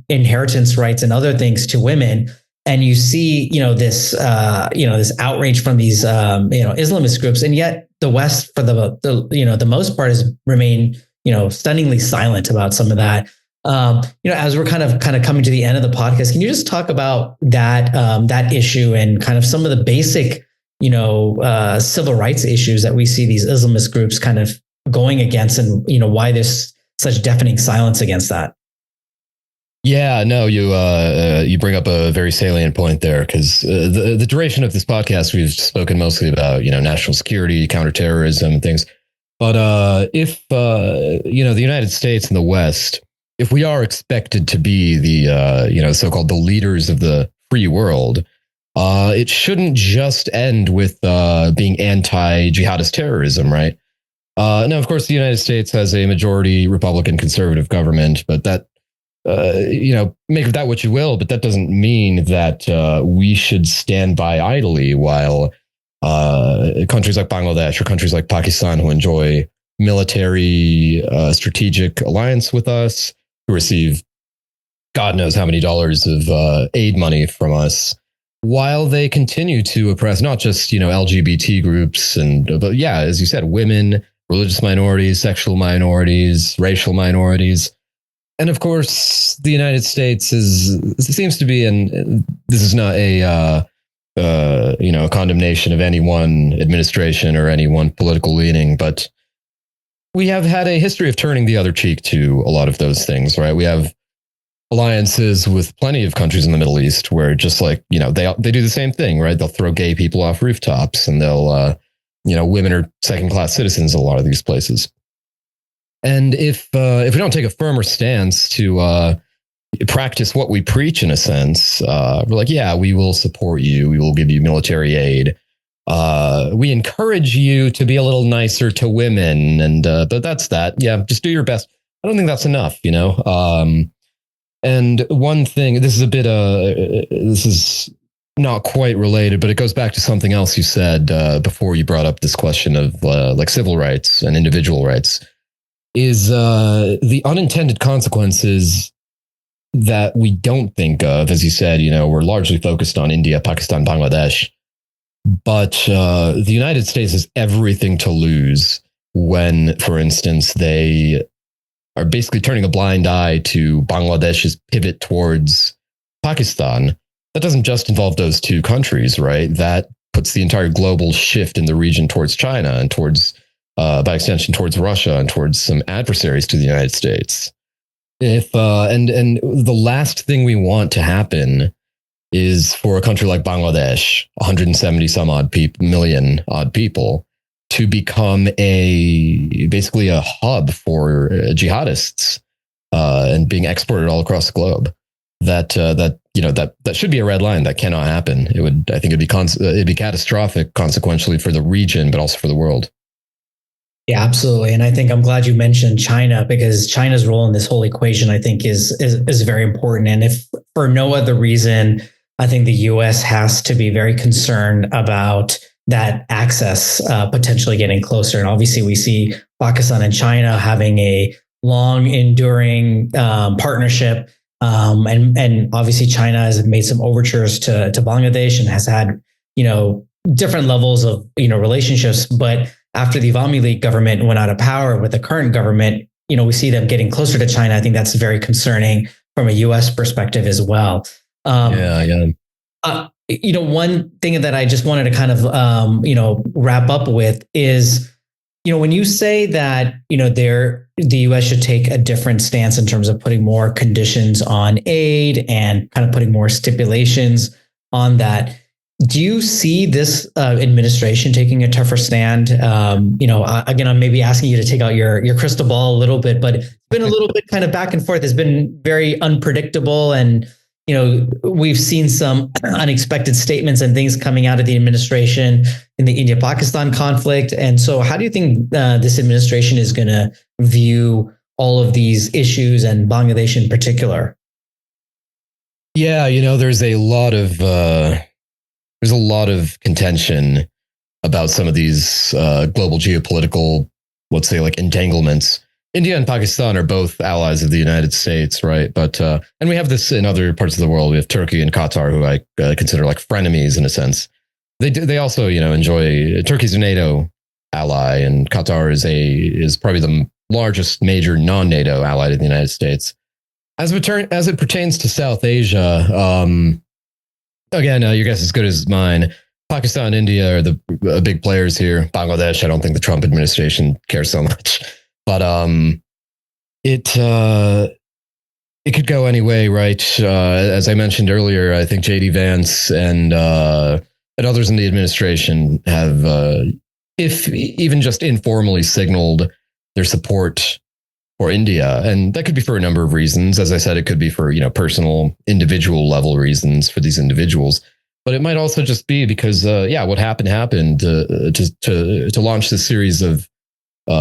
Speaker 1: inheritance rights and other things to women. And you see, this outrage from these, Islamist groups, and yet the West, for the most part, has remained, stunningly silent about some of that. As we're kind of coming to the end of the podcast, can you just talk about that issue and kind of some of the basic, civil rights issues that we see these Islamist groups kind of going against, and why there's such deafening silence against that?
Speaker 2: Yeah, no, you bring up a very salient point there, because the duration of this podcast, we've spoken mostly about national security, counterterrorism, and things. But if the United States and the West, if we are expected to be the so-called the leaders of the free world, it shouldn't just end with being anti-jihadist terrorism, right? Now, of course, the United States has a majority Republican conservative government, but that, make of that what you will, but that doesn't mean that we should stand by idly while countries like Bangladesh or countries like Pakistan, who enjoy military strategic alliance with us, who receive God knows how many dollars of aid money from us, while they continue to oppress not just LGBT groups but yeah, as you said, women, religious minorities, sexual minorities, racial minorities. And of course, the United States seems to be, and this is not a condemnation of any one administration or any one political leaning, but we have had a history of turning the other cheek to a lot of those things, right? We have alliances with plenty of countries in the Middle East where just like, they do the same thing, right? They'll throw gay people off rooftops, and they'll, women are second-class citizens in a lot of these places. And if we don't take a firmer stance to practice what we preach, in a sense, we're like, yeah, we will support you. We will give you military aid. We encourage you to be a little nicer to women. And but that's that. Yeah, just do your best. I don't think that's enough, And one thing, this is not quite related, but it goes back to something else you said before you brought up this question of like civil rights and individual rights, is the unintended consequences that we don't think of. As you said, we're largely focused on India, Pakistan, Bangladesh, but the United States has everything to lose when, for instance, they are basically turning a blind eye to Bangladesh's pivot towards Pakistan. That doesn't just involve those two countries, right? That puts the entire global shift in the region towards China and towards, by extension, towards Russia and towards some adversaries to the United States. If and the last thing we want to happen is for a country like Bangladesh, 170 some odd million odd people, to become basically a hub for jihadists and being exported all across the globe. That should be a red line. That cannot happen. It'd be catastrophic, consequentially, for the region, but also for the world.
Speaker 1: Yeah, absolutely. And I think I'm glad you mentioned China, because China's role in this whole equation, I think, is very important. And if for no other reason, I think the US has to be very concerned about that access potentially getting closer. And obviously we see Pakistan and China having a long enduring partnership. And obviously China has made some overtures to Bangladesh and has had, different levels of, relationships. But after the Awami League government went out of power with the current government, we see them getting closer to China. I think that's very concerning from a US perspective as well. One thing that I just wanted to kind of, wrap up with is, when you say that, the US should take a different stance in terms of putting more conditions on aid and kind of putting more stipulations on that, do you see this administration taking a tougher stand? Again, I'm maybe asking you to take out your crystal ball a little bit, but it's been a little bit kind of back and forth. It's been very unpredictable, and we've seen some unexpected statements and things coming out of the administration in the India-Pakistan conflict. And so how do you think this administration is going to view all of these issues, and Bangladesh in particular?
Speaker 2: Yeah, there's a lot of contention about some of these global geopolitical, let's say, like entanglements. India and Pakistan are both allies of the United States, right? But and we have this in other parts of the world. We have Turkey and Qatar, who I consider like frenemies in a sense. They also enjoy. Turkey's a NATO ally, and Qatar is probably the largest major non-NATO ally to the United States. As it pertains to South Asia, again, your guess is as good as mine. Pakistan and India are the big players here. Bangladesh, I don't think the Trump administration cares so much. But it could go any way, right? As I mentioned earlier, I think J.D. Vance and others in the administration have, if even just informally, signaled their support for India, and that could be for a number of reasons. As I said, it could be for personal, individual level reasons for these individuals. But it might also just be because, what happened to launch this series of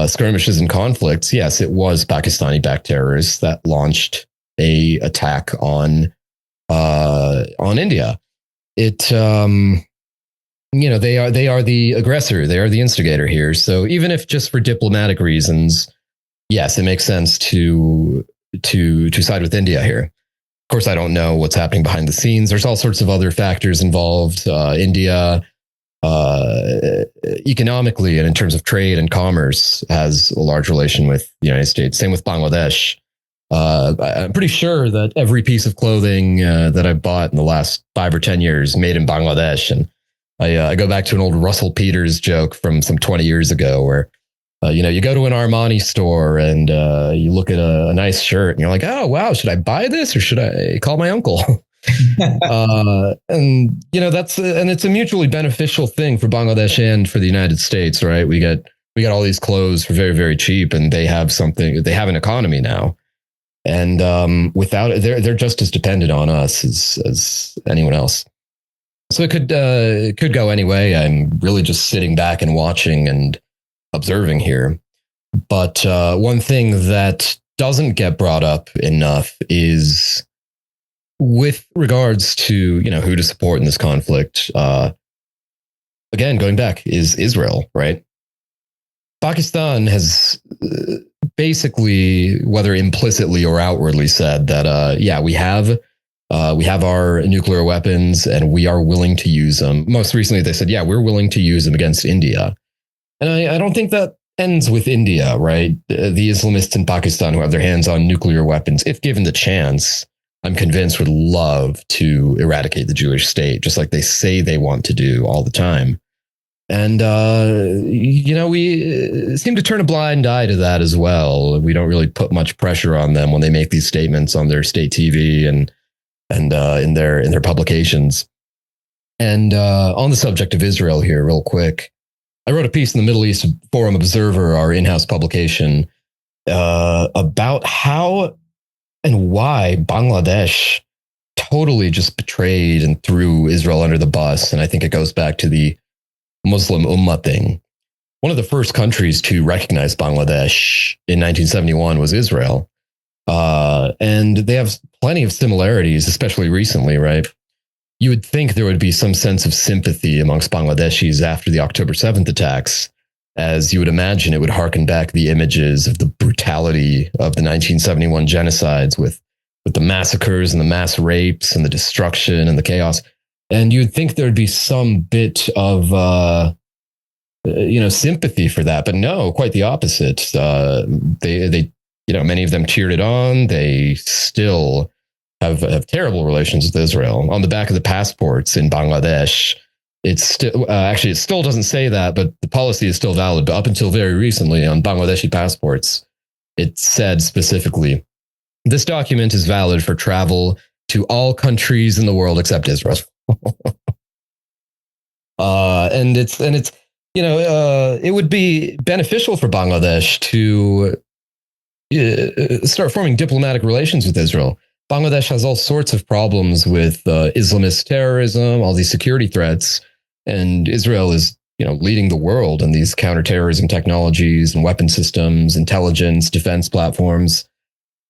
Speaker 2: skirmishes and conflicts. Yes, it was Pakistani-backed terrorists that launched a attack on India. It, they are the aggressor. They are the instigator here. So even if just for diplomatic reasons, yes, it makes sense to side with India here. Of course, I don't know what's happening behind the scenes. There's all sorts of other factors involved. India, economically and in terms of trade and commerce, has a large relation with the United States. Same with Bangladesh. I'm pretty sure that every piece of clothing that I've bought in the last 5 or 10 years made in Bangladesh. And I go back to an old Russell Peters joke from some 20 years ago where, you go to an Armani store and you look at a nice shirt and you're like, oh, wow, should I buy this or should I call my uncle? And it's a mutually beneficial thing for Bangladesh and for the United States, right? We got all these clothes for very, very cheap, and they have an economy now. And without it, they're just as dependent on us as anyone else. So it could go anyway. I'm really just sitting back and watching and observing here. But one thing that doesn't get brought up enough is with regards to who to support in this conflict. Again, going back, is Israel, right? Pakistan has basically, whether implicitly or outwardly, said that we have our nuclear weapons and we are willing to use them. Most recently, they said, we're willing to use them against India. And I don't think that ends with India, right? The Islamists in Pakistan who have their hands on nuclear weapons, if given the chance, I'm convinced would love to eradicate the Jewish state, just like they say they want to do all the time. And, we seem to turn a blind eye to that as well. We don't really put much pressure on them when they make these statements on their state TV and in their publications. And on the subject of Israel here, real quick, I wrote a piece in the Middle East Forum Observer, our in-house publication, about how and why Bangladesh totally just betrayed and threw Israel under the bus. And I think it goes back to the Muslim Ummah thing. One of the first countries to recognize Bangladesh in 1971 was Israel. And they have plenty of similarities, especially recently, right? You would think there would be some sense of sympathy amongst Bangladeshis after the October 7th attacks, as you would imagine it would harken back the images of the brutality of the 1971 genocides with the massacres and the mass rapes and the destruction and the chaos. And you'd think there'd be some bit of, sympathy for that, but no, quite the opposite. They many of them cheered it on. They still have terrible relations with Israel. On the back of the passports in Bangladesh, it's still it still doesn't say that, but the policy is still valid. But up until very recently, on Bangladeshi passports, it said specifically, this document is valid for travel to all countries in the world except Israel. It would be beneficial for Bangladesh to start forming diplomatic relations with Israel. Bangladesh has all sorts of problems with Islamist terrorism, all these security threats, and Israel is, leading the world in these counterterrorism technologies and weapon systems, intelligence, defense platforms.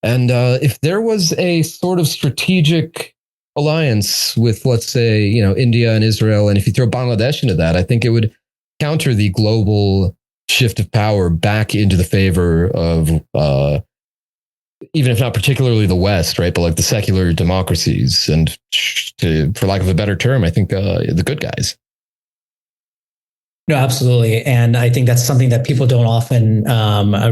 Speaker 2: And if there was a sort of strategic alliance with, let's say, India and Israel, and if you throw Bangladesh into that, I think it would counter the global shift of power back into the favor of even if not particularly the West, right, but like the secular democracies, and for lack of a better term, I think the good guys.
Speaker 1: No, absolutely. And I think that's something that people don't often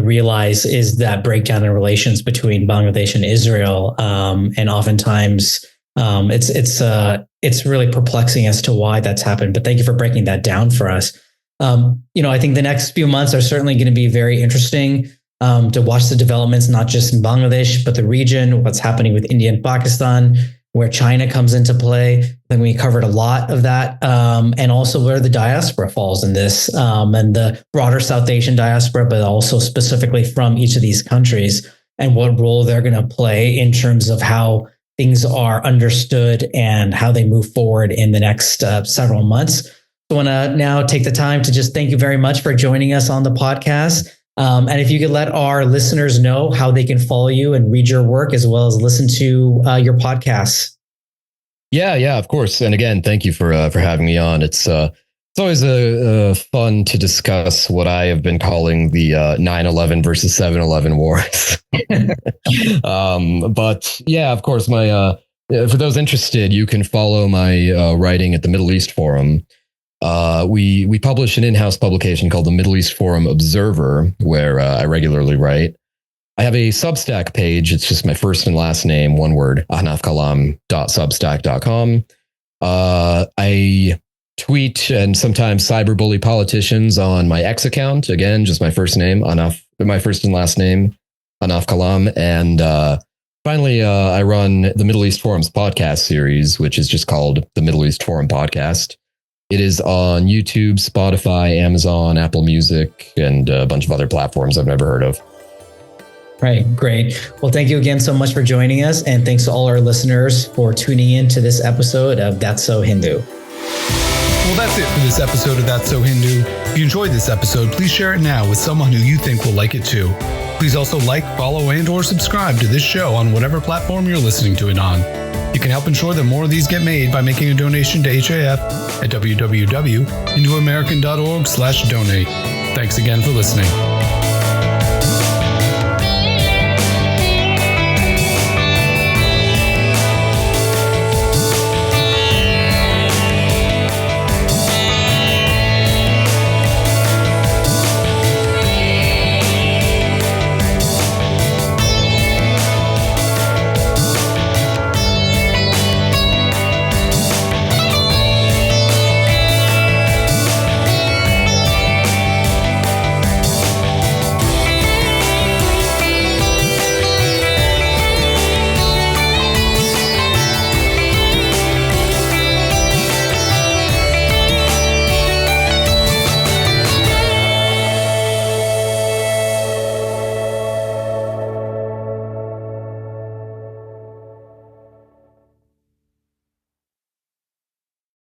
Speaker 1: realize, is that breakdown in relations between Bangladesh and Israel. And oftentimes it's really perplexing as to why that's happened. But thank you for breaking that down for us. I think the next few months are certainly going to be very interesting to watch the developments, not just in Bangladesh, but the region, what's happening with India and Pakistan, where China comes into play. I think we covered a lot of that, and also where the diaspora falls in this, and the broader South Asian diaspora, but also specifically from each of these countries, and what role they're going to play in terms of how things are understood and how they move forward in the next several months. I want to now take the time to just thank you very much for joining us on the podcast. And if you could let our listeners know how they can follow you and read your work as well as listen to your podcasts.
Speaker 2: Yeah, of course. And again, thank you for having me on. It's always fun to discuss what I have been calling the 9/11 versus 7/11 wars. But yeah, of course, my for those interested, you can follow my writing at the Middle East Forum. We publish an in-house publication called the Middle East Forum Observer, where I regularly write. I have a Substack page. It's just my first and last name, one word, ahnafkalam.substack.com. I tweet and sometimes cyberbully politicians on my X account. Again, just my first name, my first and last name, Ahnaf Kalam. And finally, I run the Middle East Forum's podcast series, which is just called the Middle East Forum Podcast. It is on YouTube, Spotify, Amazon, Apple Music, and a bunch of other platforms I've never heard of.
Speaker 1: Right. Great. Well, thank you again so much for joining us. And thanks to all our listeners for tuning in to this episode of That's So Hindu.
Speaker 3: Well, that's it for this episode of That's So Hindu. If you enjoyed this episode, please share it now with someone who you think will like it too. Please also like, follow, and or subscribe to this show on whatever platform you're listening to it on. You can help ensure that more of these get made by making a donation to HAF at www.hinduamerican.org/donate. Thanks again for listening.